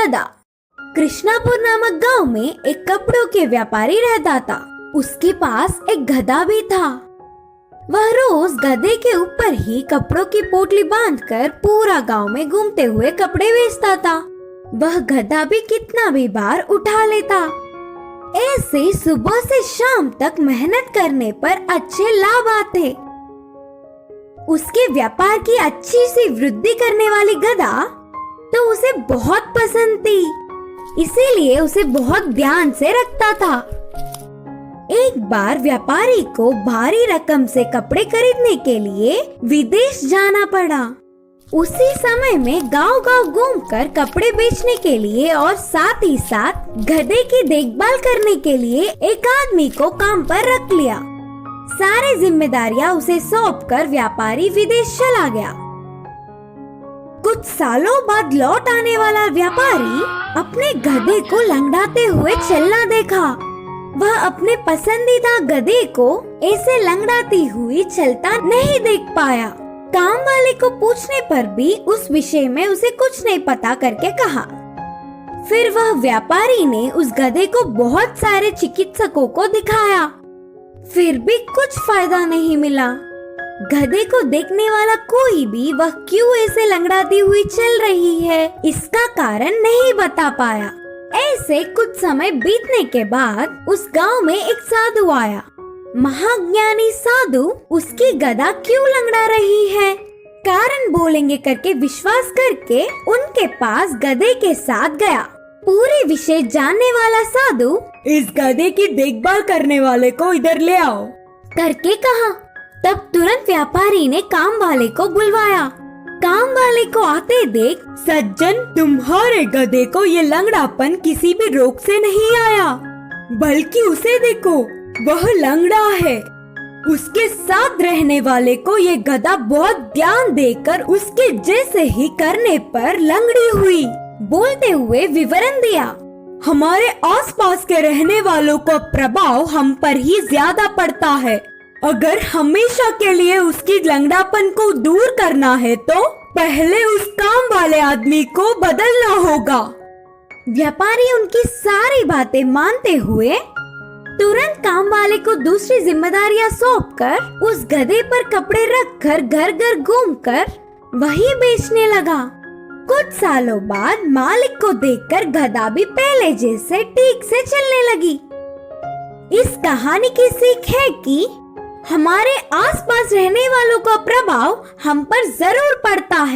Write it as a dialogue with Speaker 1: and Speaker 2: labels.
Speaker 1: गधा। कृष्णापुर नामक गांव में एक कपड़ों के व्यापारी रहता था। उसके पास एक गधा भी था। वह रोज गधे के ऊपर ही कपड़ों की पोटली बांधकर पूरा गांव में घूमते हुए कपड़े बेचता था। वह गधा भी कितना भी बार उठा लेता। ऐसे सुबह से शाम तक मेहनत करने पर अच्छे लाभ आते। उसके व्यापार की अच्छी सी वृद्धि करने वाली गधा तो उसे बहुत पसंद थी, इसीलिए उसे बहुत ध्यान से रखता था। एक बार व्यापारी को भारी रकम से कपड़े खरीदने के लिए विदेश जाना पड़ा। उसी समय में गांव-गांव घूमकर कपड़े बेचने के लिए और साथ ही साथ गधे की देखभाल करने के लिए एक आदमी को काम पर रख लिया। सारी जिम्मेदारियां उसे सौंपकर व्यापारी विदेश चला गया। कुछ सालों बाद लौट आने वाला व्यापारी अपने गधे को लंगड़ाते हुए चलना देखा। वह अपने पसंदीदा गधे को ऐसे लंगड़ाती हुई चलता नहीं देख पाया। काम वाले को पूछने पर भी उस विषय में उसे कुछ नहीं पता करके कहा। फिर वह व्यापारी ने उस गधे को बहुत सारे चिकित्सकों को दिखाया, फिर भी कुछ फायदा नहीं मिला। गधे को देखने वाला कोई भी वह क्यों ऐसे लंगड़ाती हुई चल रही है इसका कारण नहीं बता पाया। ऐसे कुछ समय बीतने के बाद उस गांव में एक साधु आया। महाज्ञानी साधु उसकी गधा क्यों लंगड़ा रही है कारण बोलेंगे करके विश्वास करके उनके पास गधे के साथ गया। पूरे विषय जानने वाला साधु
Speaker 2: इस गधे की देखभाल करने वाले को इधर ले आओ
Speaker 1: करके कहा। तब तुरंत व्यापारी ने काम वाले को बुलवाया। काम वाले को आते देख,
Speaker 2: सज्जन, तुम्हारे गधे को ये लंगड़ापन किसी भी रोग से नहीं आया, बल्कि उसे देखो, वह लंगड़ा है। उसके साथ रहने वाले को ये गधा बहुत ध्यान देकर उसके जैसे ही करने पर लंगड़ी हुई।
Speaker 1: बोलते हुए विवरण दिया।
Speaker 2: हमारे आसपास के रहने वालों का प्रभाव हम पर ही ज्यादा पड़ता है। अगर हमेशा के लिए उसकी लंगड़ापन को दूर करना है तो पहले उस काम वाले आदमी को बदलना होगा।
Speaker 1: व्यापारी उनकी सारी बातें मानते हुए तुरंत काम वाले को दूसरी जिम्मेदारियां सौंपकर उस गधे पर कपड़े रखकर घर घर घूमकर वही बेचने लगा। कुछ सालों बाद मालिक को देखकर गधा भी पहले जैसे ठीक से चलने लगी। इस कहानी की सीख है कि हमारे आसपास रहने वालों का प्रभाव हम पर जरूर पड़ता है।